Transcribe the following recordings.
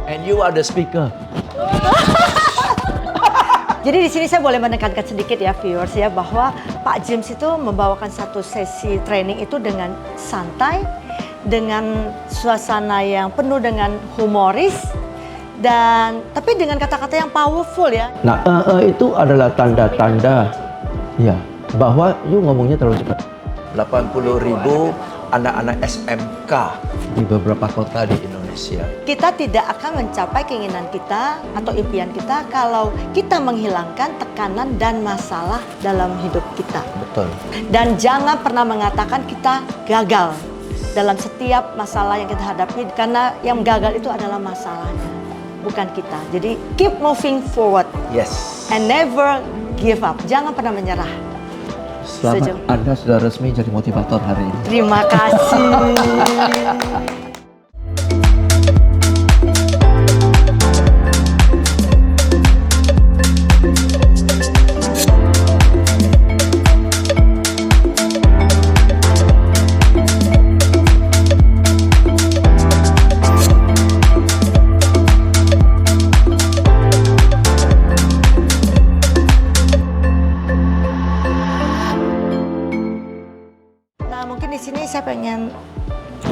And you are the speaker. Jadi di sini saya boleh menekankan sedikit ya viewers ya bahwa Pak James itu membawakan satu sesi training itu dengan santai, dengan suasana yang penuh dengan humoris dan tapi dengan kata-kata yang powerful ya. Nah, itu adalah tanda-tanda ya bahwa you ngomongnya terlalu cepat. 80.000 anak-anak SMK di beberapa kota di Indonesia. Kita tidak akan mencapai keinginan kita atau impian kita kalau kita menghilangkan tekanan dan masalah dalam hidup kita. Betul. Dan jangan pernah mengatakan kita gagal dalam setiap masalah yang kita hadapi karena yang gagal itu adalah masalahnya, bukan kita. Jadi keep moving forward. Yes. And never give up. Jangan pernah menyerah. Selamat, Anda sudah resmi jadi motivator hari ini. Terima kasih. Saya pengen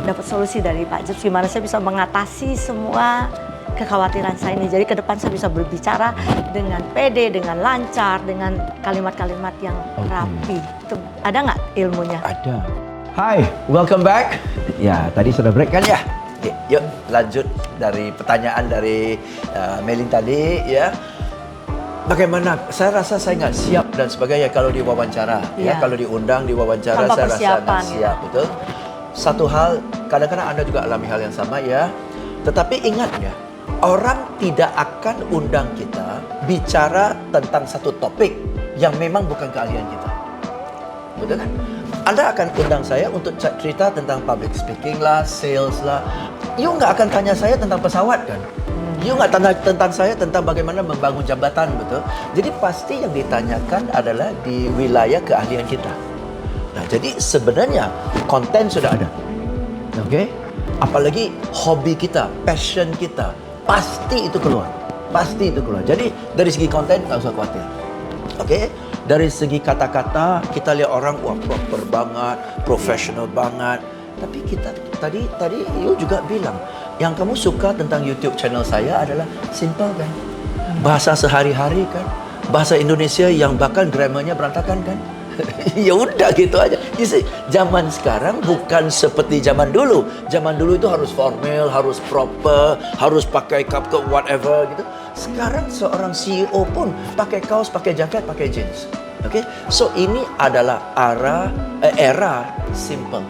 dapat solusi dari Pak James gimana saya bisa mengatasi semua kekhawatiran saya ini. Jadi ke depan saya bisa berbicara dengan pede, dengan lancar, dengan kalimat-kalimat yang rapi. Itu ada nggak ilmunya? Ada. Hai, welcome back. Ya, tadi sudah break kan ya? Oke, yuk lanjut dari pertanyaan dari Melin tadi ya. Bagaimana? Saya rasa saya nggak siap dan sebagainya kalau diwawancara. Ya, kalau diundang diwawancara tanpa saya rasa nggak siap, ya. betul. Satu hal, kadang-kadang Anda juga alami hal yang sama ya. Tetapi ingat ya, orang tidak akan undang kita bicara tentang satu topik yang memang bukan keahlian kita. Betul kan? Anda akan undang saya untuk cerita tentang public speaking lah, sales lah. You nggak akan tanya saya tentang pesawat kan? You nggak tanya tentang saya tentang bagaimana membangun jabatan, betul? Jadi pasti yang ditanyakan adalah di wilayah keahlian kita. Nah, jadi sebenarnya konten sudah ada, oke? Apalagi hobi kita, passion kita, pasti itu keluar, pasti itu keluar. Jadi dari segi konten nggak usah khawatir, oke? Dari segi kata-kata kita lihat orang wah proper banget, profesional banget. Tapi kita tadi you juga bilang yang kamu suka tentang YouTube channel saya adalah simple kan, bahasa sehari-hari kan, bahasa Indonesia yang bahkan grammarnya berantakan kan. Ya udah gitu aja. You see, zaman sekarang bukan seperti zaman dulu. Zaman dulu itu harus formal, harus proper, harus pakai kapke whatever gitu. Sekarang seorang CEO pun pakai kaos, pakai jaket, pakai jeans. Oke, so ini adalah era simple.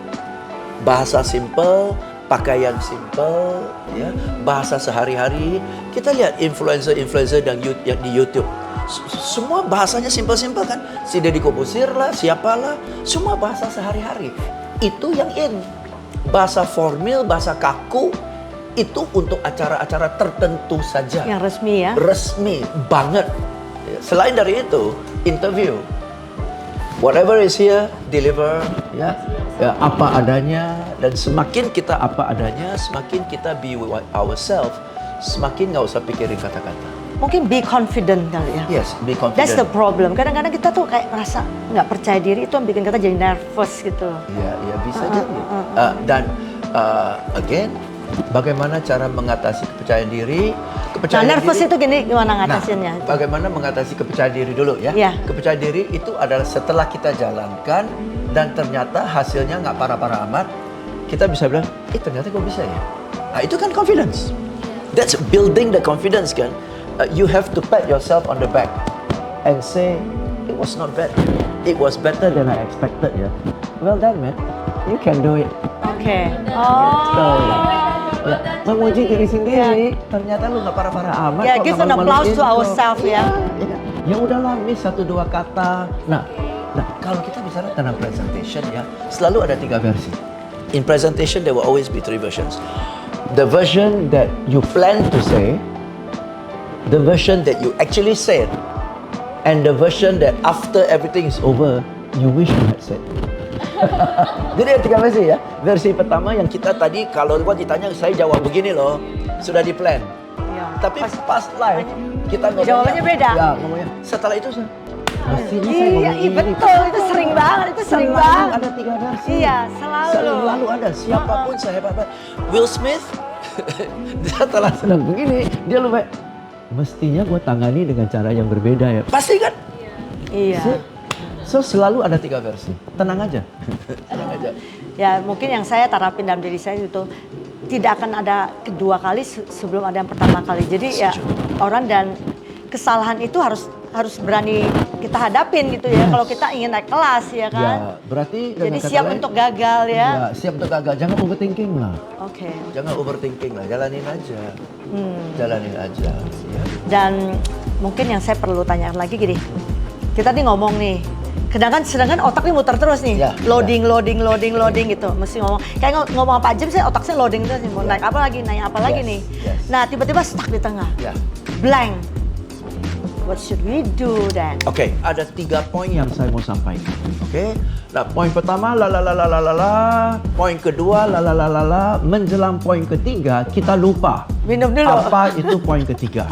Bahasa simple, pakaian simple, ya, bahasa sehari-hari. Kita lihat influencer yang di YouTube. Semua bahasanya simple-simple kan. Si Deddy Corbuzier lah, siapalah, semua bahasa sehari-hari. Itu yang in. Bahasa formal, bahasa kaku itu untuk acara-acara tertentu saja. Yang resmi ya. Resmi banget. Selain dari itu, interview. Whatever is here, deliver, ya, apa adanya. Dan semakin kita apa adanya, semakin kita be ourselves, semakin nggak usah pikirin kata-kata. Mungkin be confident kali ya. Yes, be confident. That's the problem. Kadang-kadang kita tuh kayak merasa nggak percaya diri, itu yang bikin kita jadi nervous gitu. Iya, bisa jadi. Dan again, bagaimana cara mengatasi kepercayaan diri? Nervous itu gimana ngatasinnya? Bagaimana mengatasi kepercayaan diri dulu ya? Yeah. Kepercayaan diri itu adalah setelah kita jalankan dan ternyata hasilnya nggak parah-parah amat, kita bisa bilang, ternyata gue bisa ya. Nah, itu kan confidence. That's building the confidence kan. You have to pat yourself on the back and say, it was not bad. It was better than I expected ya. Well done man, you can do it. Oke. Ya, memuji diri sendiri, ternyata lu nggak parah-parah amat. Ya, give an applause to ourselves ya. Ya udahlah, miss 1-2 kata. Nah, kalau kita bicara tentang presentation ya, selalu ada 3 versi. In presentation, there will always be 3 versions. The version that you plan to say, the version that you actually said, and the version that after everything is over, you wish you had said. Jadi ada 3 versi ya. Versi pertama yang kita tadi kalau ditanya saya jawab begini loh, sudah di plan. Tapi pas live kita ngomongnya Jawabannya beda. Ya, ngomongnya. Setelah itu mestinya saya Iya, ngomong iya ini, betul, itu sering banget, itu sering banget. Ada 3 versi. Iya, selalu. Selalu ada. Siapapun sehebat Will Smith, setelah sedang begini, dia lupa. Mestinya gue tangani dengan cara yang berbeda ya. Pasti kan? Iya. So selalu ada 3 versi. Tenang aja. Tenang aja. Ya mungkin yang saya terapin dalam diri saya itu tidak akan ada kedua kali sebelum ada yang pertama kali. Jadi ya orang dan kesalahan itu harus berani kita hadapin gitu ya. Kalau kita ingin naik kelas ya kan. Ya, berarti jadi siap untuk gagal ya. Ya, siap untuk gagal. Jangan overthinking lah. Oke. Jangan overthinking lah. Jalanin aja. Jalanin aja. Ya. Dan mungkin yang saya perlu tanyakan lagi gini. Kita nih ngomong nih. Sedangkan otak ini muter terus nih, Ya, loading gitu, mesti ngomong. Kayak ngomong Pak Jim, saya otak saya loading terus nih, mau naik apa lagi nih. Yes. Nah tiba-tiba stuck di tengah, Ya. blank. What should we do then? Oke, ada 3 poin yang saya mau sampaikan. Oke, nah poin pertama poin kedua menjelang poin ketiga kita lupa. Minum dulu. Apa itu poin ketiga?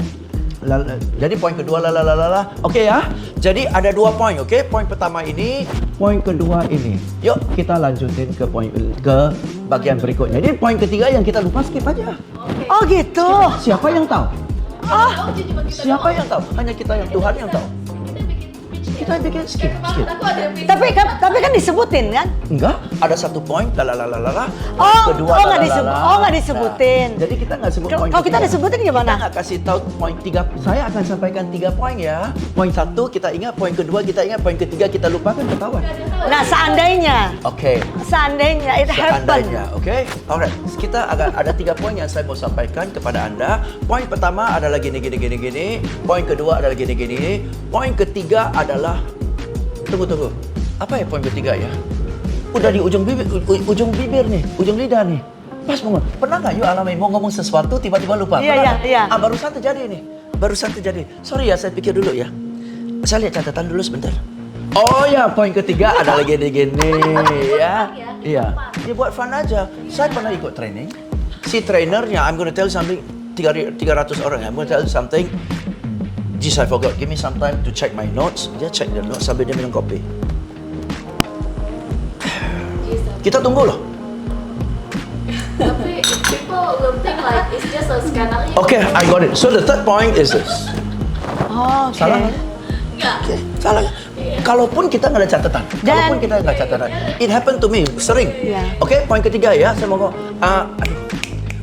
Jadi poin kedua Oke ya. Jadi ada 2 poin, oke? Poin pertama ini, poin kedua ini. Yuk kita lanjutin ke bagian berikutnya. Jadi poin ketiga yang kita lupa skip aja. Oh gitu. Siapa yang tahu? Siapa yang tahu? Hanya kita yang Tuhan yang tahu. Kita bikin skip. Tapi kan disebutin kan? Enggak, ada 1 poin Oh nggak disebutin. Nah, jadi kita nggak sebut poin Kalau kita ketiga. disebutin Kita gimana? nggak kasih tahu poin 3. Saya akan sampaikan 3 poin ya. Poin 1 kita ingat, poin kedua kita ingat, poin ketiga kita lupakan, ketahuan. Nah seandainya it happen. Seandainya, oke? Alright, kita ada 3 poin yang saya mau sampaikan kepada Anda. Poin pertama adalah gini. Poin kedua adalah gini. Poin ketiga adalah tunggu. Apa ya poin ketiga ya? Udah di ujung bibir nih, ujung lidah nih. Pas banget. Pernah nggak you alami mau ngomong sesuatu tiba-tiba lupa? Iya. Barusan terjadi. Sorry ya, saya pikir dulu ya. Saya lihat catatan dulu sebentar. Oh ya, poin ketiga adalah gini ya. Iya. Ya buat fun aja. Saya pernah ikut training. Si trainernya, I'm gonna tell you something. 300 orang. I'm gonna tell you something. Just I forgot. Give me some time to check my notes. Dia check the notes sambil dia minum kopi. Kita tunggu loh. Tapi people will think like it's just a scenario. Okay, I got it. So the third point is this. Oh, oke. Salah? Enggak. Okay, salah. Kalaupun kita nggak ada catatan, it happened to me sering. Iya. Oke, poin ketiga ya, saya mau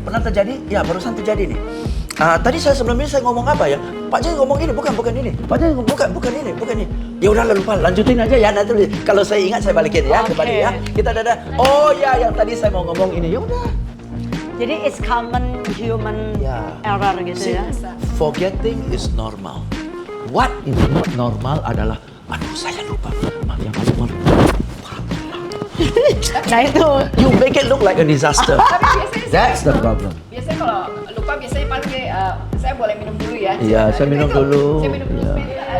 pernah terjadi? Ya, barusan terjadi nih. Tadi saya sebelum ini saya ngomong apa ya? Pak Jen ngomong ini, bukan ini. Pak Jen bukan ini. Ya udah lupa, lanjutin aja ya. Nanti kalau saya ingat saya balikin ya, kembali ya. Kita dadah. Oh ya, yang tadi saya mau ngomong ini. Ya udah. Jadi it's common human error gitu ya. Forgetting is normal. What is not normal adalah, aduh saya lupa. Maaf. Nah itu. You make it look like a disaster. Tapi biasanya That's the problem. Biasanya kalau lupa biasanya paling saya boleh minum dulu ya. Iya, saya minum dulu. Saya minum dulu.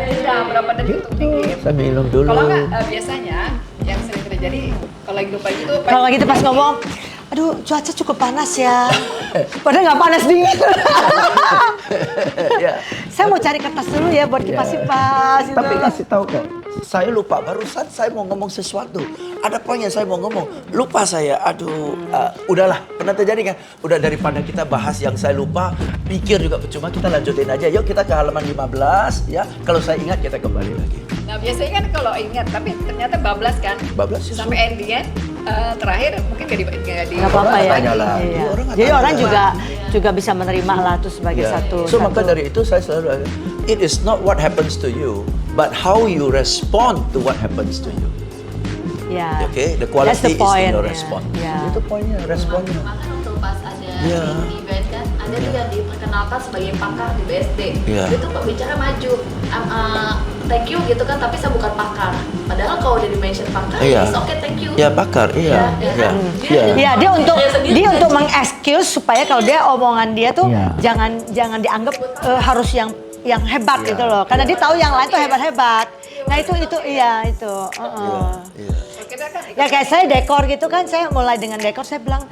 Jeda berapa detik untuk dikit. Saya minum dulu. Kalau nggak biasanya yang sering terjadi kalau lagi lupa gitu. Kalau gitu pas ngomong, aduh cuaca cukup panas ya. Padahal nggak panas dingin. Ya. Saya mau cari kertas dulu ya buat kipas-kipas. Gitu. Tapi kasih tahu kok, saya lupa barusan saya mau ngomong sesuatu. Ada poin yang saya mau ngomong, lupa saya. Aduh, udahlah, pernah terjadi kan? Udah daripada kita bahas yang saya lupa, pikir juga percuma, kita lanjutin aja. Yuk kita ke halaman 15 ya. Kalau saya ingat kita kembali lagi. Nah biasanya kan kalau ingat, tapi ternyata bablas kan. Bablas sih. Sampai endingnya terakhir mungkin nggak di. Nggak apa-apa ya. Tanyalah. Iya. Orang nggak Jadi tanya. orang juga bisa menerima lah itu sebagai satu. So maka dari itu saya selalu, it is not what happens to you, but how you respond to what happens to you. Ya. Okay, the That's quality the is point, in your ya. response. Ya. Itu poinnya, responnya. Bahkan waktu pas ada Iya. event kan, ada juga diperkenalkan sebagai pakar di BSD. Iya. Itu pembicara maju, thank you gitu kan, tapi saya bukan pakar. Padahal kalau udah di-mention pakar, Iya. it's okay, thank you. Ya pakar, iya. Iya. Iya, dia untuk sendiri. dia untuk meng-excuse supaya kalau dia omongan dia tuh Iya. jangan dianggap harus yang hebat Iya. gitu loh. Karena dia tahu yang lain tuh hebat-hebat. Nah itu iya itu. Iya. Kita kan Ya kayak saya dekor gitu kan, saya mulai dengan dekor saya bilang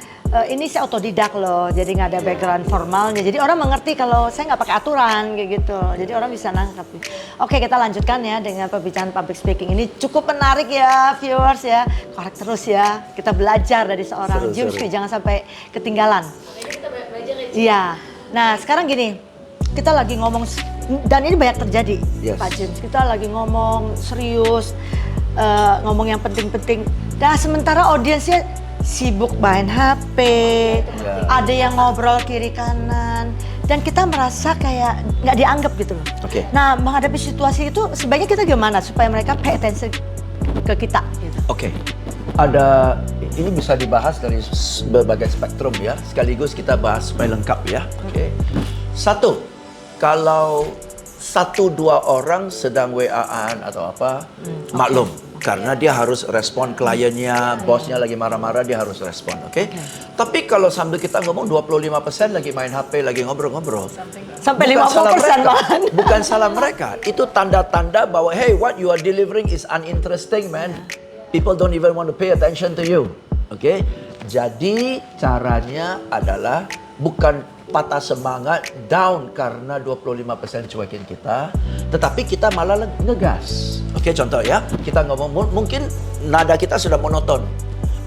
ini saya otodidak loh, jadi nggak ada background formalnya. Jadi orang mengerti kalau saya nggak pakai aturan kayak gitu. Jadi orang bisa nangkap. Oke, kita lanjutkan ya dengan pembicaraan public speaking ini cukup menarik ya viewers ya. Korek terus ya. Kita belajar dari seorang Jim Sui, jangan sampai ketinggalan. Makanya kita belajar ya. Iya. Nah sekarang gini, kita lagi ngomong dan ini banyak terjadi, Yes. Pak James. Kita lagi ngomong serius, ngomong yang penting-penting. Nah sementara audiensnya sibuk main HP, ada yang ngobrol kiri kanan, dan kita merasa kayak nggak dianggap gitu loh. Oke. Nah menghadapi situasi itu sebaiknya kita gimana supaya mereka pay attention ke kita? Gitu. Oke, ada ini bisa dibahas dari berbagai spektrum ya. Sekaligus kita bahas supaya lengkap ya. Oke. Satu, kalau 1-2 orang sedang WA-an atau apa, maklum. Karena dia harus respon kliennya, bosnya lagi marah-marah, dia harus respon, oke? Tapi kalau sambil kita ngomong 25% lagi main HP, lagi ngobrol-ngobrol. Sampai Bukan salah 50% mereka. bahkan. Bukan salah mereka. Itu tanda-tanda bahwa hey, what you are delivering is uninteresting, man. People don't even want to pay attention to you. Oke? Jadi caranya adalah bukan patah semangat, down karena 25% cuekin kita, tetapi kita malah ngegas. Oke, contoh ya. Kita ngomong mungkin nada kita sudah monoton.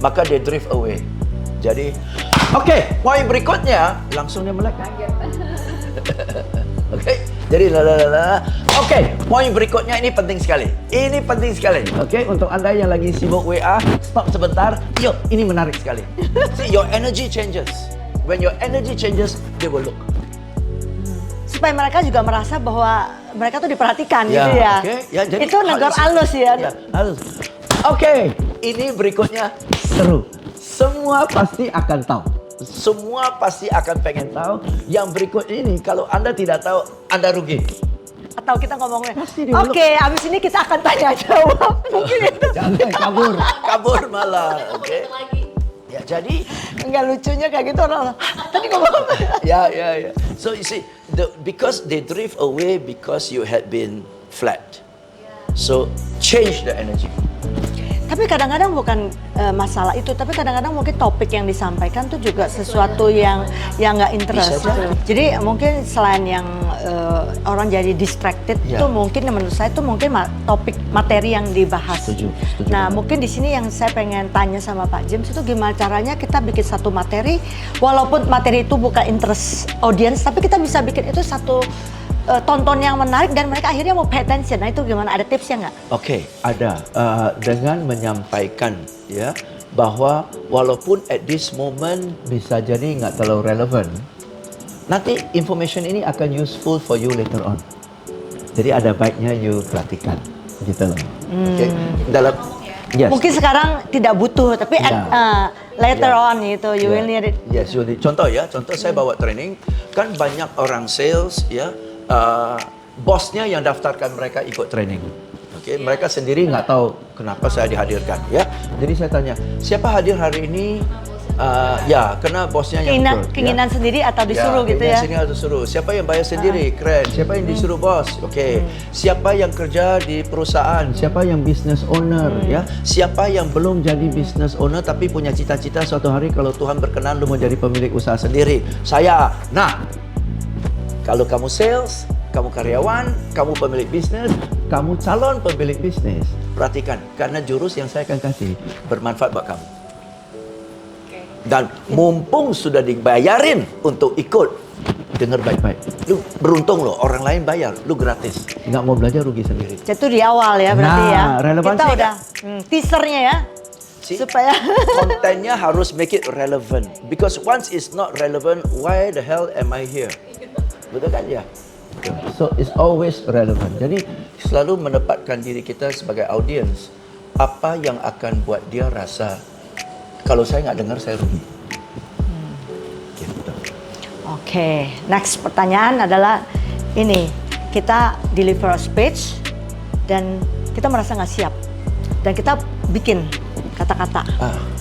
Maka dia drift away. Jadi, oke, poin berikutnya langsung dia melek. Oke, jadi Oke, poin berikutnya ini penting sekali. Ini penting sekali. Oke, untuk Anda yang lagi sibuk WA, stop sebentar. Yuk, ini menarik sekali. See, your energy changes. When your energy changes, they will look. Supaya mereka juga merasa bahwa mereka tuh diperhatikan gitu ya. Oke, ya jadi itu negor halus ya. Halus. Oke, ini berikutnya seru. Semua pasti akan tahu. Semua pasti akan pengen tahu. Yang berikut ini kalau Anda tidak tahu, Anda rugi. Atau kita ngomongnya, Pasti dia oke, abis ini kita akan tanya jawab. Mungkin itu. Jangan kabur. Kabur malah, oke. Lagi. Ya, jadi Enggak lucunya kayak gitu orang. "Hah, tadi ngomong apa?" yeah. So you see, because they drift away because you had been flat. So change the energy. Tapi kadang-kadang bukan masalah itu, tapi kadang-kadang mungkin topik yang disampaikan tuh juga sesuatu yang nggak interest. Bisa jadi. Jadi mungkin selain yang orang jadi distracted, Ya. itu mungkin menurut saya itu mungkin topik materi yang dibahas. Setuju Nah banget. mungkin di sini yang saya pengen tanya sama Pak James itu gimana caranya kita bikin satu materi, walaupun materi itu bukan interest audience, tapi kita bisa bikin itu satu tonton yang menarik dan mereka akhirnya mau pay attention. Nah itu gimana? Ada tipsnya nggak? Oke, ada. Dengan menyampaikan ya bahwa walaupun at this moment bisa jadi nggak terlalu relevan, nanti information ini akan useful for you later on. Jadi ada baiknya you perhatikan, gitu loh. Oke, dalam yes. Mungkin sekarang tidak butuh, tapi Ya. later Ya. on gitu, you will need it. Yes, you need. Contoh ya, saya bawa training, kan banyak orang sales ya, bosnya yang daftarkan mereka ikut training. Oke, mereka sendiri nggak tahu kenapa saya dihadirkan ya. Jadi saya tanya, siapa hadir hari ini? Ya, karena bosnya yang ikut. Keinginan sendiri atau disuruh gitu ya? Keinginan disuruh. Siapa yang bayar sendiri? Keren. Siapa yang disuruh bos? Oke. Siapa yang kerja di perusahaan? Siapa yang business owner? Ya. Siapa yang belum jadi business owner tapi punya cita-cita suatu hari kalau Tuhan berkenan lu mau jadi pemilik usaha sendiri? Saya. Nah, kalau kamu sales, kamu karyawan, kamu pemilik bisnis, kamu calon pemilik bisnis, perhatikan, karena jurus yang saya akan kasih bermanfaat buat kamu. Dan mumpung sudah dibayarin untuk ikut, dengar baik-baik. Lu beruntung loh, orang lain bayar, lu gratis. Nggak mau belajar rugi sendiri. Itu di awal ya berarti Nah, ya. relevansi Kita kan? udah teasernya ya. See? Supaya Kontennya harus make it relevant. Because once it's not relevant, why the hell am I here? Betul kan ya? So it's always relevant. Jadi selalu menempatkan diri kita sebagai audience. Apa yang akan buat dia rasa kalau saya nggak dengar saya rugi. Gitu. Oke, next pertanyaan adalah ini, kita deliver a speech dan kita merasa nggak siap dan kita bikin kata-kata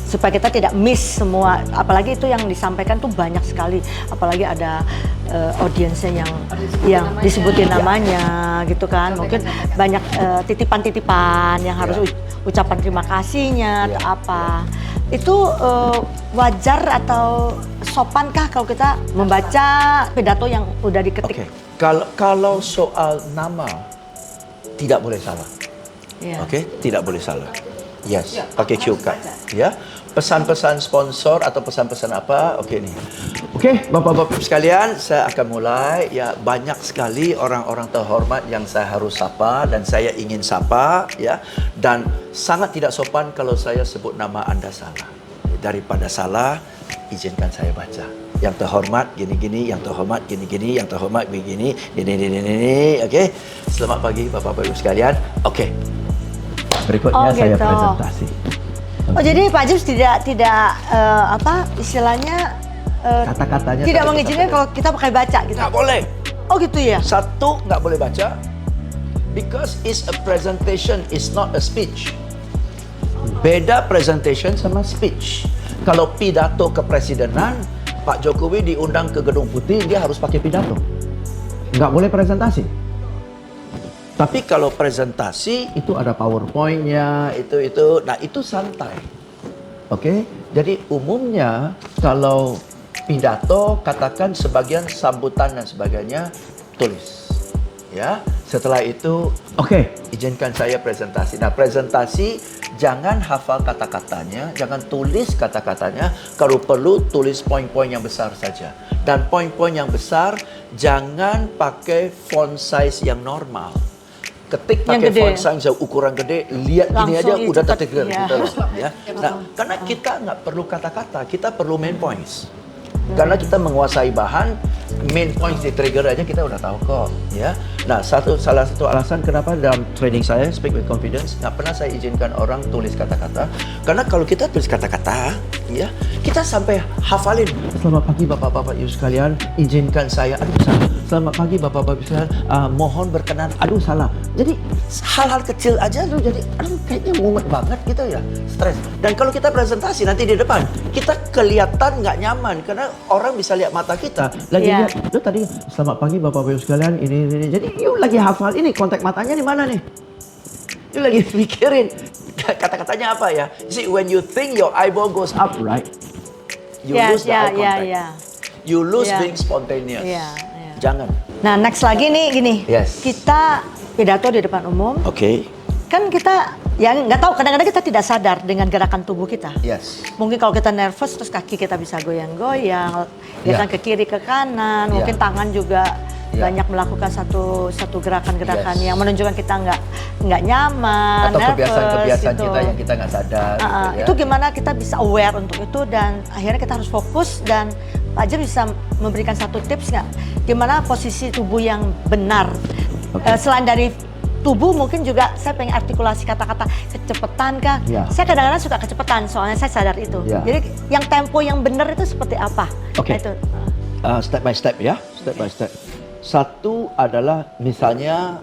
supaya kita tidak miss semua, apalagi itu yang disampaikan tuh banyak sekali, apalagi ada audiensnya yang disebutin namanya gitu kan, mungkin banyak titipan-titipan yang harus ucapan terima kasihnya atau apa. Itu wajar atau sopankah kalau kita membaca pidato yang udah diketik? Oke. Kalau soal nama tidak boleh salah. Iya. Oke, tidak boleh salah. Yes, Ya, pakai cue card. Ya, pesan-pesan sponsor atau pesan-pesan apa? Oke nih. Oke, Bapak-bapak sekalian, saya akan mulai. Ya, banyak sekali orang-orang terhormat yang saya harus sapa dan saya ingin sapa, ya. Dan sangat tidak sopan kalau saya sebut nama Anda salah. Daripada salah, izinkan saya baca. Yang terhormat gini-gini, yang terhormat gini-gini, yang terhormat begini, ini. Oke. Selamat pagi Bapak-bapak Ibu sekalian. Oke. Berikutnya saya gitu. presentasi. Oh, jadi Pak James tidak apa istilahnya Kata-katanya tidak tadi mengizinkan kita kalau kita pakai baca gitu. nggak boleh. Oh gitu ya. Satu, nggak boleh baca. Because it's a presentation, it's not a speech. Beda presentation sama speech. Kalau pidato kepresidenan, Pak Jokowi diundang ke Gedung Putih, dia harus pakai pidato. Nggak boleh presentasi. Tapi kalau presentasi, itu ada PowerPoint-nya, itu. Nah, itu santai. Oke? Jadi umumnya kalau pidato, katakan sebagian sambutan dan sebagainya, tulis. Ya, setelah itu, izinkan saya presentasi. Nah, presentasi jangan hafal kata-katanya, jangan tulis kata-katanya. Kalau perlu tulis poin-poin yang besar saja. Dan poin-poin yang besar jangan pakai font size yang normal. Ketik pakai font size ukuran gede, lihat gini aja udah tertrigger gitu loh, ya. Nah, karena kita nggak perlu kata-kata, kita perlu main points. Karena kita menguasai bahan, main points di trigger aja kita udah tahu kok, ya. Nah, salah satu alasan kenapa dalam training saya Speak with Confidence nggak pernah saya izinkan orang tulis kata-kata, karena kalau kita tulis kata-kata, ya, kita sampai hafalin. Selamat pagi Bapak-bapak Ibu sekalian, izinkan saya, aduh salah. Selamat pagi Bapak-bapak Ibu sekalian, mohon berkenan, aduh salah. Jadi hal-hal kecil aja tuh jadi, aduh kayaknya mumet banget gitu ya, stres. Dan kalau kita presentasi nanti di depan, kita kelihatan nggak nyaman karena orang bisa lihat mata kita. Lagi lihat, lu tadi selamat pagi Bapak-bapak Ibu sekalian, ini. Jadi you lagi hafal ini kontak matanya di mana nih? You lagi mikirin kata-katanya apa ya? You see, when you think your eyeball goes up, right? You lose the eye contact. You lose being spontaneous. Jangan. Nah, next lagi nih gini. Yes. Kita pidato di depan umum. Oke. Kan kita ya nggak tahu, kadang-kadang kita tidak sadar dengan gerakan tubuh kita. Yes. Mungkin kalau kita nervous terus kaki kita bisa goyang-goyang, ya kan ke kiri ke kanan, mungkin tangan juga banyak melakukan satu gerakan-gerakan yang menunjukkan kita nggak nyaman, atau nervous, kebiasaan-kebiasaan gitu. kita yang kita nggak sadar. Gitu, ya. Itu gimana kita bisa aware untuk itu dan akhirnya kita harus fokus. Dan Pak James bisa memberikan satu tips nggak? Gimana posisi tubuh yang benar? Selain dari tubuh, mungkin juga saya pengen artikulasi kata-kata kecepatan kah? Saya kadang-kadang suka kecepatan, soalnya saya sadar itu. Jadi yang tempo yang benar itu seperti apa? Oke. Step by step ya, step by step. Satu adalah misalnya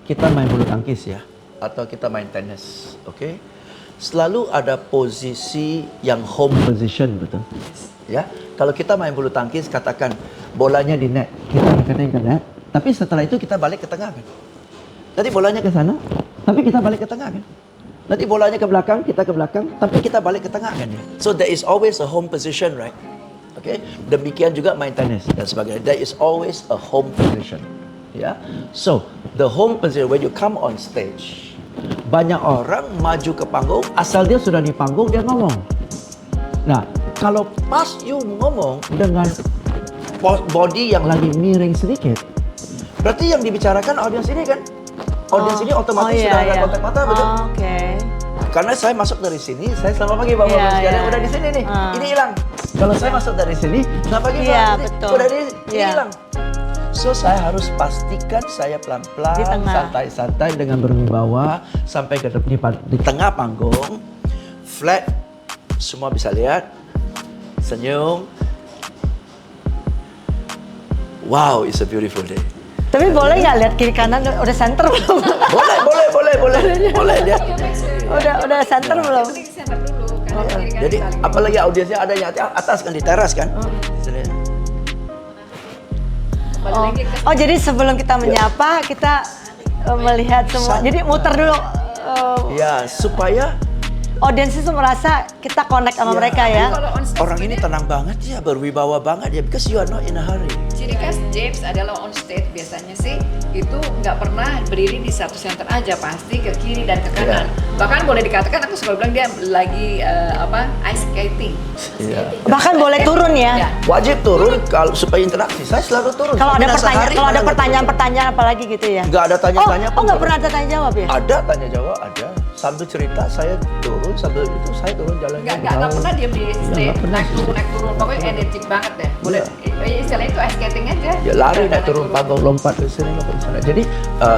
kita main bulu tangkis ya, atau kita main tenis, oke? Selalu ada posisi yang home position, betul? Ya, kalau kita main bulu tangkis, katakan bolanya di net, kita angkatin ke net, tapi setelah itu kita balik ke tengah kan? Nanti bolanya ke sana, tapi kita balik ke tengah kan? Nanti bolanya ke belakang, kita ke belakang, tapi kita balik ke tengah kan? So there is always a home position, right? Okay? Demikian juga main tenis dan sebagainya. There is always a home position. Yeah? So, the home position, when you come on stage, banyak orang maju ke panggung, asal dia sudah di panggung, dia ngomong. Nah, kalau pas you ngomong dengan body yang lagi miring sedikit, berarti yang dibicarakan audiens ini kan? Audiens ini otomatis sudah ada kontak mata, betul? Karena saya masuk dari sini, saya selamat pagi Bapak-bapak sekalian, udah di sini nih, ini hilang. Kalau saya masuk dari sini, selamat pagi Pak, udah ini hilang. So saya harus pastikan saya pelan-pelan, santai-santai dengan berwibawa sampai ke di tengah panggung, flat, semua bisa lihat, senyum. Wow, it's a beautiful day. Tapi boleh nggak lihat kiri kanan udah center belum? Boleh dia. Udah center belum? Jadi apalagi audiensnya ada yang atas kan, di teras kan. Oh, jadi sebelum kita menyapa kita melihat semua. Jadi muter dulu. Ya, supaya audiens itu merasa kita connect sama Ya. mereka ya. Kalau on stage Orang ini sebenarnya tenang banget ya, berwibawa banget ya, because you are not in a hurry. ciri khas James adalah on stage biasanya sih itu nggak pernah berdiri di satu center aja, pasti ke kiri dan ke kanan. Bahkan boleh dikatakan aku suka bilang dia lagi ice skating. Iya. Bahkan boleh turun ya. Ya. Wajib turun kalau supaya interaksi. Saya selalu turun. Kalau ada Sampai sehari kalau ada mana pertanyaan-pertanyaan apalagi gitu ya. Nggak ada tanya-tanya Oh, pun nggak turun. pernah ada tanya jawab ya? Ada tanya jawab, ada. Sambil cerita saya turun, sambil itu saya turun jalan. Nggak pernah dia di stage nggak pernah. naik turun pokoknya energik banget deh. Boleh istilahnya itu ice skating aja. Ya lari naik turun panggung, lompat ke sini, lompat ke sana. Jadi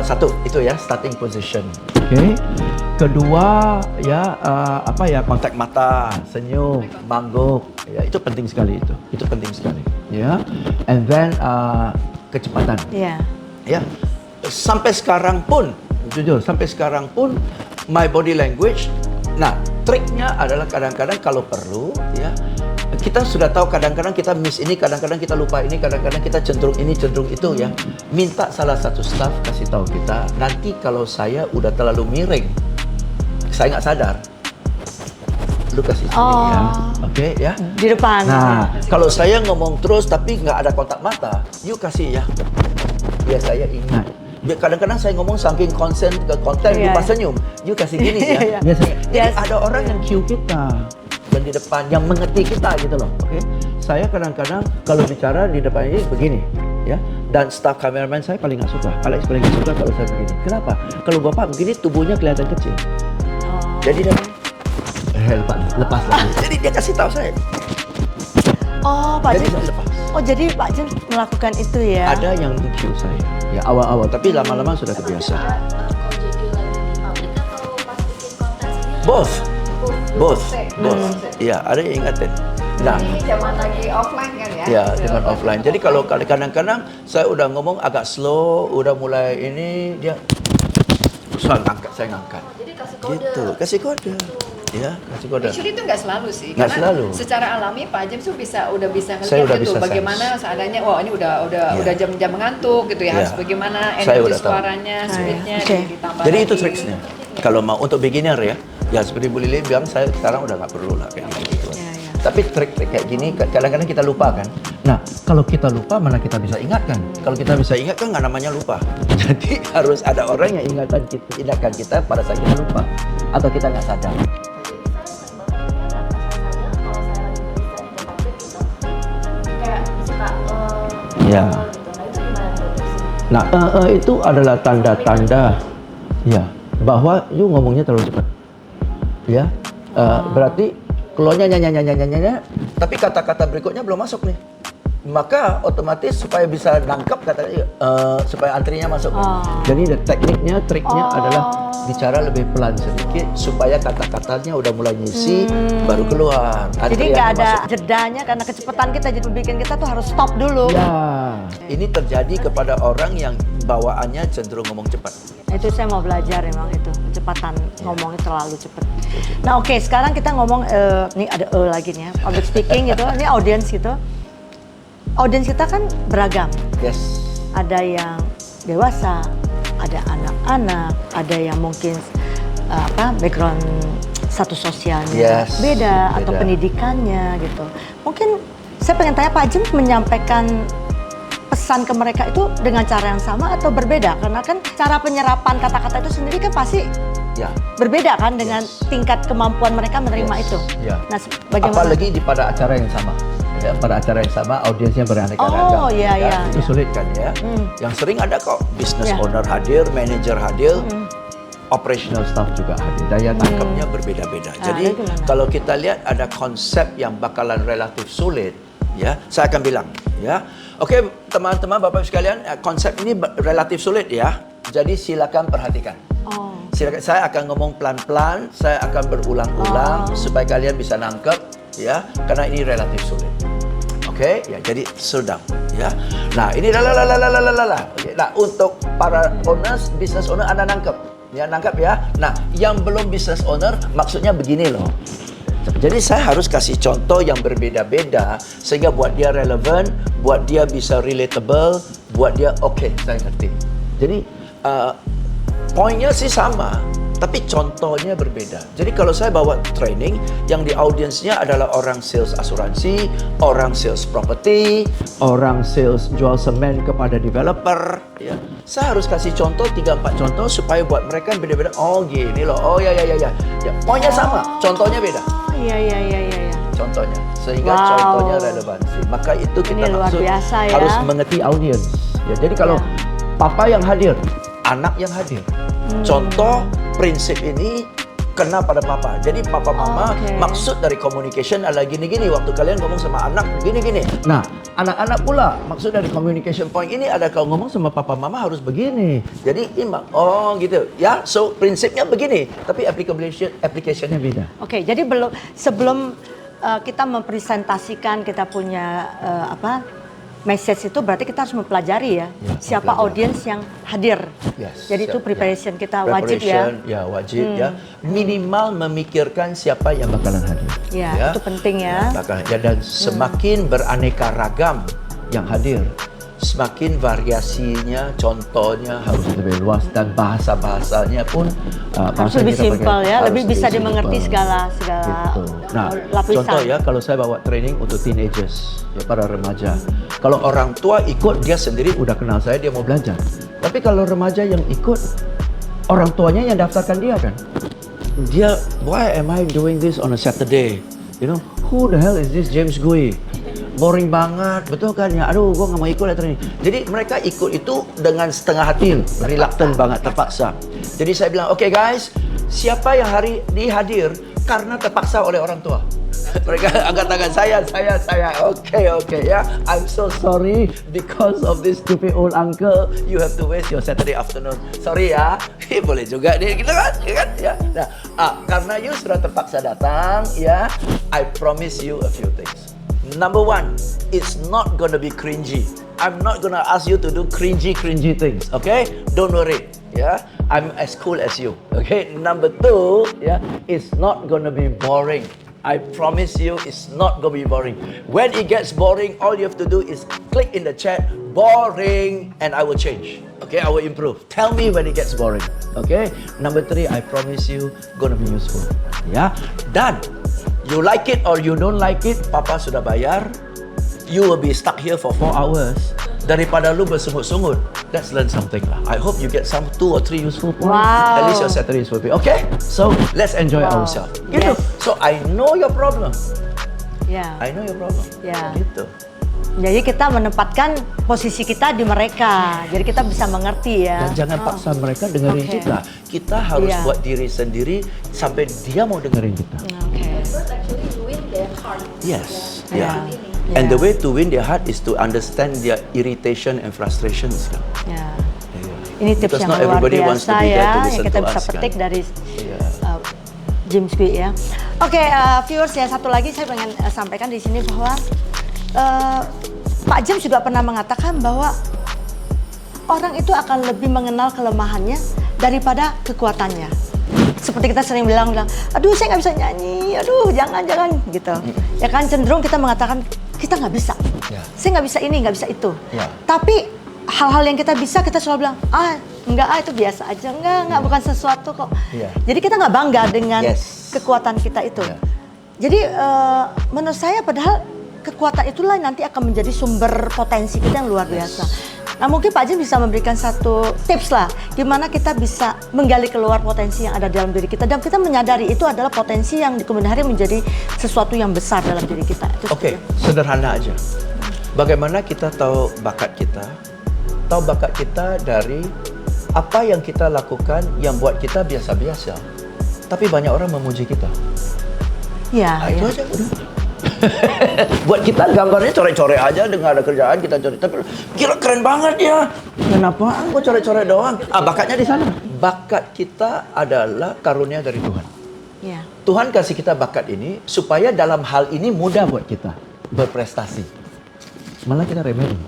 satu itu ya starting position. Oke. Kedua ya kontak mata, senyum, mangguk. Ya itu penting sekali itu. Itu penting sekali. Ya. And then kecepatan. Iya. Ya. Sampai sekarang pun jujur sampai sekarang pun my body language. Nah, triknya adalah kadang-kadang kalau perlu ya kita sudah tahu kadang-kadang kita miss ini, kadang-kadang kita lupa ini, kadang-kadang kita cenderung ini, cenderung itu ya. Minta salah satu staff kasih tahu kita, nanti kalau saya udah terlalu miring, saya nggak sadar, lu kasih sini ya, oke ya. Di depan. Nah, kalau saya ngomong terus tapi nggak ada kontak mata, you kasih ya, biar saya ingat. Biar kadang-kadang saya ngomong saking konsen ke konten, Iya, lupa iya. senyum, you kasih gini ya. Iya. Biasanya. Jadi Yes. ada orang yang cue kita dan di depan yang mengerti kita gitu loh. Oke, saya kadang-kadang kalau bicara di depan ini begini, ya. Dan staff kameraman saya paling nggak suka. Alex paling nggak suka kalau saya begini. Kenapa? Kalau bapak begini tubuhnya kelihatan kecil. Jadi dia lepas lagi. Jadi dia kasih tahu saya. Oh, Pak Jadi Jim. saya lepas. Oh, jadi Pak Jim melakukan itu ya? Ada yang cue saya. Ya awal-awal, tapi lama-lama sudah terbiasa. Kau jadi lagi di publik atau pas bikin konten sendiri? Both. Both. Hmm. Iya, ada yang ingatin. Nah, Ini zaman lagi offline kan ya? ya dengan offline. Jadi kalau kadang-kadang saya udah ngomong agak slow, udah mulai ini dia saya ngangkat. Jadi kasih kode. Gitu, kasih kode. Ya, kasih kode. Actually itu nggak selalu sih, Nggak karena selalu. secara alami Pak James tuh udah bisa Saya udah ngeliat gitu bisa bagaimana sense. seadanya. Wah ini udah Ya. jam-jam mengantuk gitu ya, Ya. harus bagaimana Saya energi udah tahu. suaranya, speednya Oke. ditambah. Jadi itu lagi. triksnya. Kalau mau untuk beginner ya seperti Bu Lili bilang, saya sekarang udah nggak perlu lah kayak gitu. Ya, ya. Tapi trik-trik kayak gini kadang-kadang kita lupa kan. Nah, kalau kita lupa mana kita bisa ingatkan. Kalau kita bisa ingatkan nggak namanya lupa. Jadi harus ada orang yang ingatkan kita pada saat kita lupa atau kita nggak sadar. Jadi saya sering banget ya, kalau saya lagi nulis dan di publik itu kayak suka Ya. Nah, itu adalah tanda-tanda ya bahwa you ngomongnya terlalu cepat. Ya, berarti keluarnya nyanyi, tapi kata-kata berikutnya belum masuk nih. Maka otomatis supaya bisa nangkep katanya supaya antrinya masuk. Jadi triknya adalah bicara lebih pelan sedikit supaya kata-katanya udah mulai ngisi baru keluar. Jadi nggak Antriannya ada masuk. jedanya karena kecepatan kita jadi bikin kita tuh harus stop dulu. Ya, ini terjadi kepada orang yang bawaannya cenderung ngomong cepat. Itu saya mau belajar emang itu kecepatan ngomongnya terlalu cepat. Nah oke, sekarang kita ngomong nih ada lagi nih ya public speaking gitu. Ini audience gitu. Audiens kita kan beragam. Yes. Ada yang dewasa, ada anak-anak, ada yang mungkin background status sosialnya Yes, beda atau beda. pendidikannya gitu. Mungkin saya pengen tanya Pak Jim menyampaikan pesan ke mereka itu dengan cara yang sama atau berbeda? Karena kan cara penyerapan kata-kata itu sendiri kan pasti Ya. berbeda kan dengan tingkat kemampuan mereka menerima Yes, itu. ya. Nah, bagaimana? Apalagi pada acara yang sama. Ya, pada acara yang sama audiensnya beraneka-ragam. Oh, iya, iya, Itu iya. sulit kan ya. Yang sering ada kok business Ya. owner hadir, manager hadir, operational staff juga hadir. Daya tangkapnya berbeda-beda. Jadi itu gimana? kalau kita lihat ada konsep yang bakalan relatif sulit, ya, saya akan bilang, ya. Oke, teman-teman, Bapak sekalian, konsep ini relatif sulit ya. Jadi silakan perhatikan. Oh. Silakan, saya akan ngomong pelan-pelan, saya akan berulang-ulang supaya kalian bisa nangkep ya, karena ini relatif sulit. Oke, ya jadi sedang ya. Nah, ini Oke, nah untuk para owners, business owner Anda nangkep. Ya, nangkep ya. Nah, yang belum business owner maksudnya begini loh. Jadi saya harus kasih contoh yang berbeda-beda sehingga buat dia relevan, buat dia bisa relatable, buat dia oke, saya ngerti. Jadi poinnya sih sama, Tapi contohnya berbeda. Jadi kalau saya bawa training, yang di audiensnya adalah orang sales asuransi, orang sales property, orang sales jual semen kepada developer. Ya. Saya harus kasih contoh, 3-4 contoh supaya buat mereka beda-beda. Oh gini loh, oh ya. Pokoknya sama, contohnya beda. Iya. Contohnya, sehingga Wow. contohnya relevansi. Maka itu kita Ini luar maksud biasa ya. harus mengerti audiens. Ya, jadi kalau papa yang hadir, anak yang hadir. Contoh prinsip ini kena pada papa. Jadi papa mama Oke. maksud dari communication adalah gini-gini. Waktu kalian ngomong sama anak gini-gini. Nah, anak-anak pula maksud dari communication point ini ada kalau ngomong sama papa mama harus begini. Jadi oh gitu. Ya, so prinsipnya begini, tapi applicationnya beda. Oke, jadi sebelum kita mempresentasikan kita punya message itu berarti kita harus mempelajari ya, siapa mempelajari. audiens yang hadir. Yes, Jadi itu siap, preparation kita wajib ya. Ya, wajib ya. Minimal memikirkan siapa yang bakalan hadir. Ya, itu penting ya. Dan semakin beraneka ragam yang hadir, semakin variasinya, contohnya harus lebih luas dan bahasa-bahasanya pun Harus bahasa lebih kita pakai simpel ya, harus lebih bisa lebih dimengerti simpel. segala Gitu. Nah, lapisan. contoh ya, kalau saya bawa training untuk teenagers, ya para remaja. Kalau orang tua ikut, dia sendiri udah kenal saya, dia mau belajar. Tapi kalau remaja yang ikut, orang tuanya yang daftarkan dia kan. Dia, why am I doing this on a Saturday? You know, who the hell is this James Gui? Boring banget, betul kan ya? Aduh, gue nggak mau ikut lah training. Jadi mereka ikut itu dengan setengah hati, reluctant banget, terpaksa. Jadi saya bilang, okay guys, siapa yang hari ini hadir karena terpaksa oleh orang tua? Mereka angkat tangan, saya. Okay ya. I'm so sorry because of this stupid old uncle. You have to waste your Saturday afternoon. Sorry ya. Boleh juga nih, gitu kan? Ya. Nah, karena you sudah terpaksa datang, ya, I promise you a few things. Number one, it's not gonna be cringy. I'm not gonna ask you to do cringy things, okay? Don't worry, yeah? I'm as cool as you, okay? Number two, yeah, it's not gonna be boring. I promise you, it's not gonna be boring. When it gets boring, all you have to do is click in the chat, boring, and I will change. Okay, I will improve. Tell me when it gets boring, okay? Number three, I promise you, gonna be useful, yeah? Done. You like it or you don't like it, Papa sudah bayar. You will be stuck here for 4 hours. Daripada lu bersungut-sungut, let's learn something lah. I hope you get some 2 or 3 useful points. Wow. At least your Saturday will be okay. So let's enjoy ourselves. Gitu. Yes. So I know your problem. Ya. I know your problem. Ya. Gitu. Jadi kita menempatkan posisi kita di mereka. Jadi kita bisa mengerti ya. Dan jangan paksa mereka dengerin Oke. kita. Kita harus Iya. buat diri sendiri sampai dia mau dengerin kita. Oke. But actually win their heart. Yes. Ya. Yeah. And the way to win their heart is to understand their irritation and frustrations. Ya. Yeah. Ini tips Because yang not luar everybody wants to biasa be there to ya, yang listen kita to bisa us, petik kan? dari Yeah. James Gui ya. Oke, viewers ya, satu lagi saya pengen sampaikan di sini bahwa Pak James juga pernah mengatakan bahwa orang itu akan lebih mengenal kelemahannya daripada kekuatannya. Seperti kita sering bilang, aduh saya nggak bisa nyanyi, aduh jangan gitu. Ya kan cenderung kita mengatakan kita nggak bisa, Ya. saya nggak bisa ini, nggak bisa itu. Ya. Tapi hal-hal yang kita bisa kita selalu bilang, enggak, itu biasa aja, enggak bukan sesuatu kok. Ya. Jadi kita nggak bangga dengan Yes. kekuatan kita itu. Ya. Jadi menurut saya padahal kekuatan itulah nanti akan menjadi sumber potensi kita yang luar biasa. Nah mungkin Pak Jim bisa memberikan satu tips lah, gimana kita bisa menggali keluar potensi yang ada dalam diri kita dan kita menyadari itu adalah potensi yang di kemudian hari menjadi sesuatu yang besar dalam diri kita. Oke, sederhana aja. Bagaimana kita tahu bakat kita? Tahu bakat kita dari apa yang kita lakukan yang buat kita biasa-biasa. Tapi banyak orang memuji kita. Ya, Itu ya. aja udah. Buat kita gambarnya coret-coret aja dengan ada kerjaan kita coret. Tapi gila keren banget ya. Kenapa? Gua coret-coret doang. Bakatnya di sana. Bakat kita adalah karunia dari Tuhan. Ya. Tuhan kasih kita bakat ini supaya dalam hal ini mudah buat kita berprestasi. Malah kita remehin.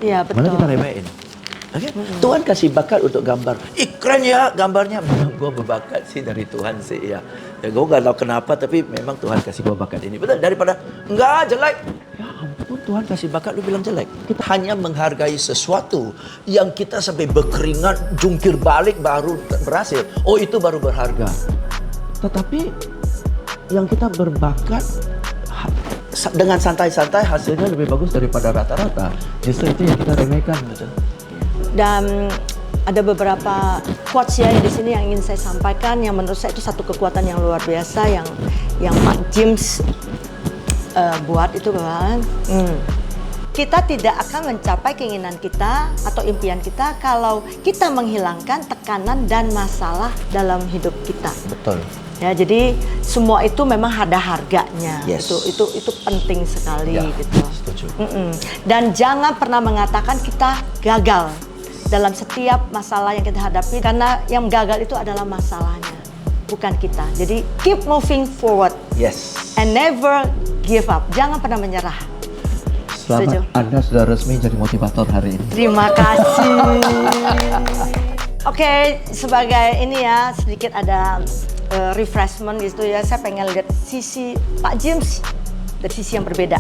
Iya betul. Malah kita remehin. Okay? Tuhan kasih bakat untuk gambar. Keren ya gambarnya. Memang gue berbakat sih dari Tuhan sih ya. Gue gak tahu kenapa tapi memang Tuhan kasih gue bakat ini. Betul, daripada enggak jelek. Ya ampun. Tuhan kasih bakat, lu bilang jelek. Kita hanya menghargai sesuatu yang kita sampai berkeringat, jungkir balik baru berhasil. Oh, itu baru berharga. Tetapi yang kita berbakat dengan santai-santai hasilnya lebih bagus daripada rata-rata. Justru itu yang kita remehkan, betul. Dan ada beberapa quotes ya di sini yang ingin saya sampaikan, yang menurut saya itu satu kekuatan yang luar biasa yang Pak James buat itu bahwa kita tidak akan mencapai keinginan kita atau impian kita kalau kita menghilangkan tekanan dan masalah dalam hidup kita. Betul. Ya, jadi semua itu memang ada harganya. Yes. Itu penting sekali Ya, gitu. setuju. Dan jangan pernah mengatakan kita gagal dalam setiap masalah yang kita hadapi, karena yang gagal itu adalah masalahnya, bukan kita. Jadi keep moving forward. Yes. And never give up. Jangan pernah menyerah. Selamat, Anda sudah resmi jadi motivator hari ini. Terima kasih. Oke, sebagai ini ya sedikit ada refreshment gitu ya. Saya pengen lihat sisi Pak James dari sisi yang berbeda.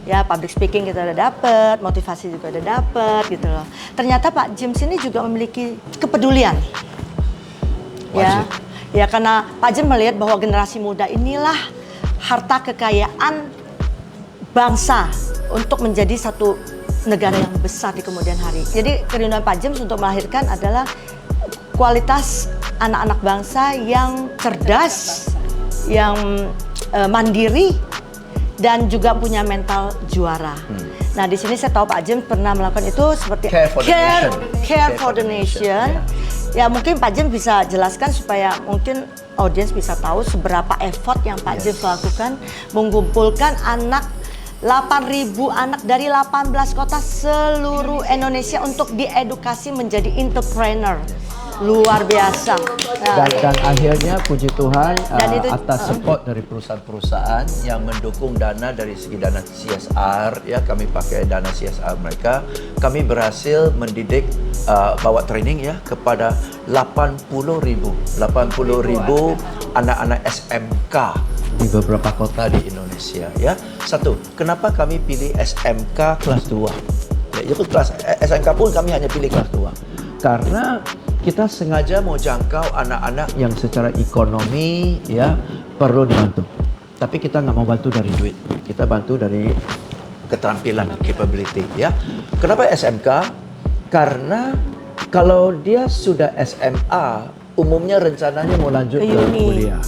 Ya, public speaking kita udah dapet, motivasi juga udah dapet gitu loh. Ternyata Pak James ini juga memiliki kepedulian. Wajib. Ya, karena Pak James melihat bahwa generasi muda inilah harta kekayaan bangsa untuk menjadi satu negara yang besar di kemudian hari. Jadi kerinduan Pak James untuk melahirkan adalah kualitas anak-anak bangsa yang cerdas, yang mandiri, dan juga punya mental juara. Nah, di sini saya tahu Pak James pernah melakukan itu seperti care for the nation. Ya, mungkin Pak James bisa jelaskan supaya mungkin audiens bisa tahu seberapa effort yang Pak James lakukan mengumpulkan 8.000 anak dari 18 kota seluruh Indonesia untuk diedukasi menjadi entrepreneur. Luar biasa. Nah, Dan akhirnya puji Tuhan itu, atas support dari perusahaan-perusahaan yang mendukung dana dari segi dana CSR, ya kami pakai dana CSR mereka, kami berhasil mendidik bawa training ya kepada 80.000 anak-anak SMK di beberapa kota di Indonesia ya. Satu, kenapa kami pilih SMK kelas 2? Ya, itu kelas SMK pun kami hanya pilih kelas 2. Karena kita sengaja mau jangkau anak-anak yang secara ekonomi ya perlu dibantu. Tapi kita nggak mau bantu dari duit. Kita bantu dari keterampilan, capability ya. Kenapa SMK? Karena kalau dia sudah SMA, umumnya rencananya mau lanjut ke kuliah.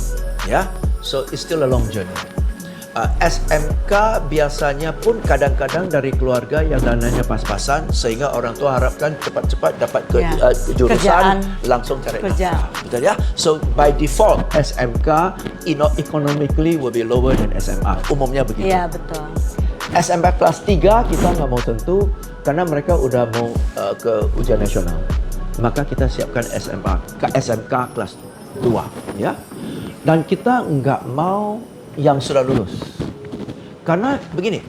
Ya, so it's still a long journey. SMK biasanya pun kadang-kadang dari keluarga yang dananya pas-pasan sehingga orang tua harapkan cepat-cepat dapat jurusan langsung cari kerja. Betul ya? So by default SMK economically will be lower than SMA. Umumnya begitu. Iya, betul. SMK kelas 3 kita nggak mau tentu karena mereka udah mau ke ujian nasional. Maka kita siapkan SMK kelas 2 ya. Dan kita nggak mau yang sudah lulus. Karena begini,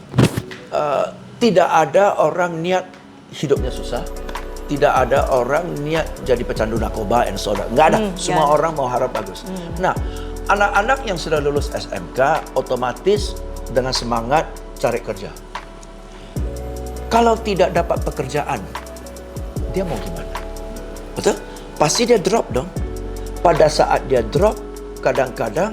tidak ada orang niat hidupnya susah, tidak ada orang niat jadi pecandu narkoba and so on. Nggak ada, semua orang mau harap bagus. Nah, anak-anak yang sudah lulus SMK otomatis dengan semangat cari kerja. Kalau tidak dapat pekerjaan, dia mau gimana? Betul? Pasti dia drop dong. Pada saat dia drop, kadang-kadang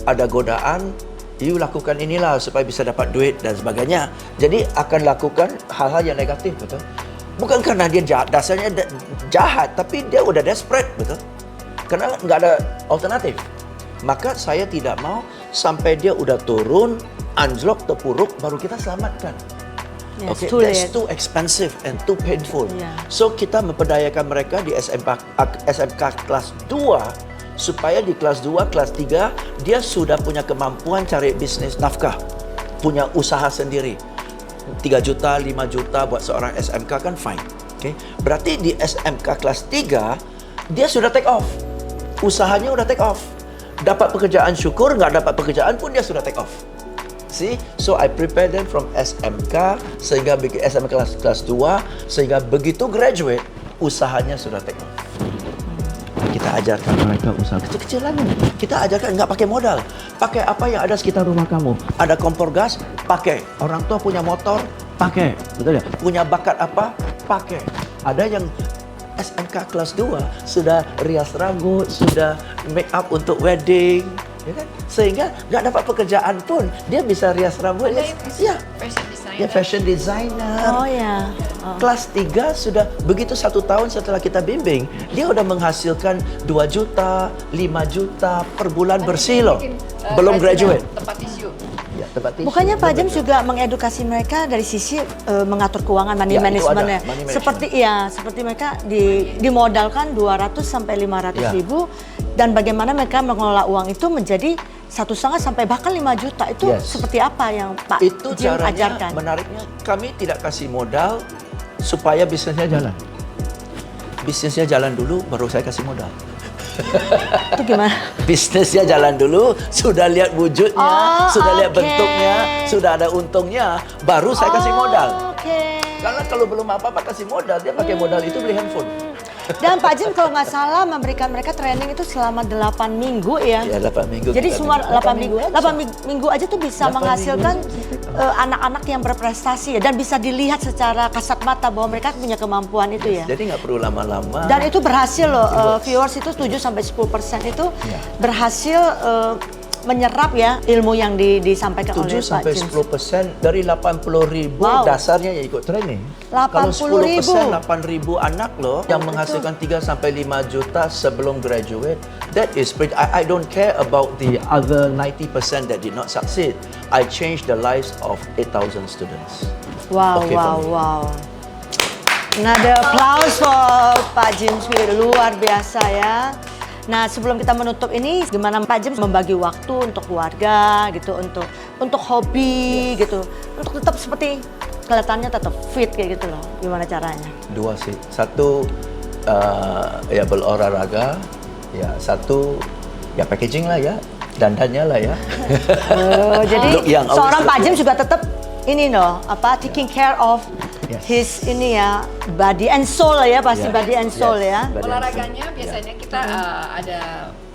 ada godaan, you lakukan inilah supaya bisa dapat duit dan sebagainya. Jadi akan lakukan hal-hal yang negatif, betul? Bukan karena dia jahat, dasarnya jahat, tapi dia udah desperate, betul? Karena nggak ada alternatif. Maka saya tidak mau sampai dia udah turun, anjlok, terpuruk, baru kita selamatkan. Yes, Okay, that's too expensive and too painful. Yeah. So kita memperdayakan mereka di SMK kelas 2 supaya di kelas 2, kelas 3 dia sudah punya kemampuan cari bisnis nafkah, punya usaha sendiri. 3 juta, 5 juta buat seorang SMK kan fine. Okay? Berarti di SMK kelas 3 dia sudah take off. Usahanya udah take off. Dapat pekerjaan syukur, nggak dapat pekerjaan pun dia sudah take off. See? So I prepare them from SMK sehingga SMK kelas 2 sehingga begitu graduate usahanya sudah take off. kita ajarkan mereka usaha kecil-kecilan. Kita ajarkan nggak pakai modal. Pakai apa yang ada sekitar rumah kamu. Ada kompor gas, pakai. Orang tua punya motor, pakai. Betul ya? Punya bakat apa? Pakai. Ada yang SMK kelas 2 sudah rias rambut, sudah make up untuk wedding, ya kan? Sehingga nggak dapat pekerjaan pun dia bisa rias rambut. Ya, Fashion designer. ya fashion designer. Oh ya. Kelas 3 sudah begitu 1 tahun setelah kita bimbing, dia udah menghasilkan 2 juta, 5 juta per bulan bersih loh. Belum graduate. Tempat tisu. Ya, tempat tisu. Bukannya Pak James juga mengedukasi mereka dari sisi mengatur keuangan, money Ya, itu management ada, ya. money management. Seperti mereka dimodalkan 200 sampai 500 Ya. ribu dan bagaimana mereka mengelola uang itu menjadi 1,5 sampai bahkan 5 juta. Itu Yes. seperti apa yang Pak Itu Jim caranya ajarkan? menariknya. Kami tidak kasih modal supaya bisnisnya jalan. Bisnisnya jalan dulu, baru saya kasih modal. Itu gimana? Bisnisnya jalan dulu, sudah lihat wujudnya, Oh, sudah lihat oke. bentuknya, sudah ada untungnya, baru saya kasih modal. Oke. Karena kalau belum apa-apa kasih modal, dia pakai modal itu beli handphone. Dan Pak Jim kalau nggak salah memberikan mereka training itu selama 8 minggu ya. Ya 8 minggu. Jadi kita semua bimbing. 8 minggu, aja. 8 minggu aja tuh bisa 8 menghasilkan minggu. anak-anak yang berprestasi ya, dan bisa dilihat secara kasat mata bahwa mereka punya kemampuan itu ya. Jadi nggak perlu lama-lama. Dan itu berhasil loh, It works. viewers itu 7 sampai 10% itu Ya. berhasil menyerap ya ilmu yang disampaikan 7 oleh Pak sampai James. 10% dari 80.000 Wow. dasarnya yang ikut training. 80.000. Kalau 10% 8.000 anak loh yang menghasilkan 3 sampai 5 juta sebelum graduate. That is pretty. I don't care about the other 90% that did not succeed. I changed the lives of 8,000 students. Wow, Okay, wow, for me. wow. Another applause for Pak James Wee, luar biasa ya. Nah, sebelum kita menutup ini, gimana Pak James membagi waktu untuk keluarga gitu, untuk hobi gitu, untuk tetap seperti kelihatannya tetap fit kayak gitu loh. Gimana caranya? 2 sih. 1 ya berolahraga, ya 1 ya packaging lah ya, dandannya lah ya. Oh, jadi Look young, always seorang look Pak James young. juga tetap ini loh, taking care of Yes. his ini ya, body and soul lah ya, pasti Yeah. body and soul Yes. ya. Body and Olahraganya soul. biasanya kita ada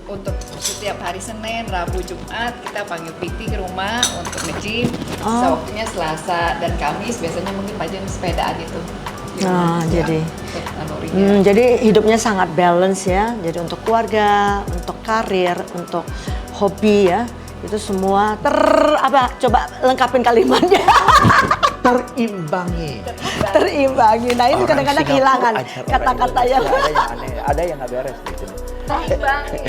untuk setiap hari Senin, Rabu, Jumat kita panggil PT ke rumah untuk nge-gym. Sisa waktunya Selasa dan Kamis biasanya mungkin Pak James sepedaan itu. Jadi. Kalorinya. Jadi hidupnya sangat balance ya. Jadi untuk keluarga, untuk karir, untuk hobi ya, itu semua coba lengkapin kalimatnya. Terimbangi. Terimbangi. Nah ini Orang kadang-kadang Singapura kehilangan ajar orang kata-kata Indonesia, yang ada yang aneh, ada yang nggak beres di sini. Terimbangi.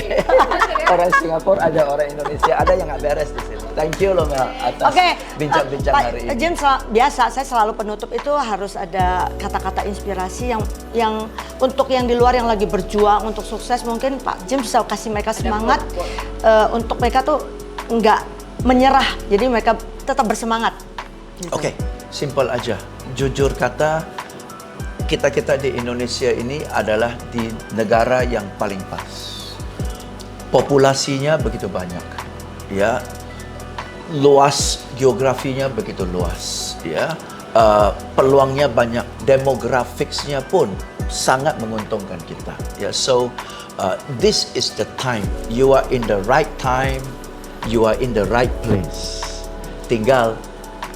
Orang Singapura ada orang Indonesia, ada yang nggak beres di sini. Thank you loh Mel atas Oke, bincang-bincang Pak hari ini. James, biasa saya selalu penutup itu harus ada kata-kata inspirasi yang untuk yang di luar yang lagi berjuang untuk sukses. Mungkin Pak James bisa kasih mereka semangat untuk mereka tuh nggak menyerah. Jadi mereka tetap bersemangat. Gitu. Oke, simple aja. Jujur kata, kita di Indonesia ini adalah di negara yang paling pas. Populasinya begitu banyak, ya. Luas geografinya begitu luas, ya. Peluangnya banyak, demografiksnya pun sangat menguntungkan kita, ya. So this is the time. You are in the right time. You are in the right place. Tinggal,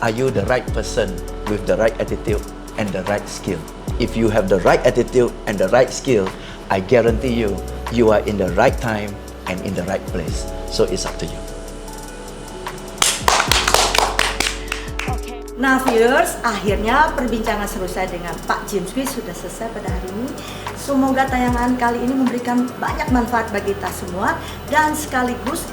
are you the right person with the right attitude and the right skill? If you have the right attitude and the right skill, I guarantee you, you are in the right time and in the right place. So it's up to you. Nah viewers, akhirnya perbincangan seru saya dengan Pak James Wee sudah selesai pada hari ini. Semoga tayangan kali ini memberikan banyak manfaat bagi kita semua dan sekaligus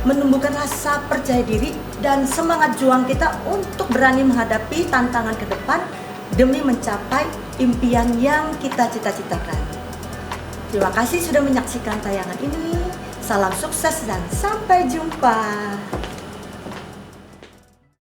menumbuhkan rasa percaya diri dan semangat juang kita untuk berani menghadapi tantangan ke depan demi mencapai impian yang kita cita-citakan. Terima kasih sudah menyaksikan tayangan ini. Salam sukses dan sampai jumpa.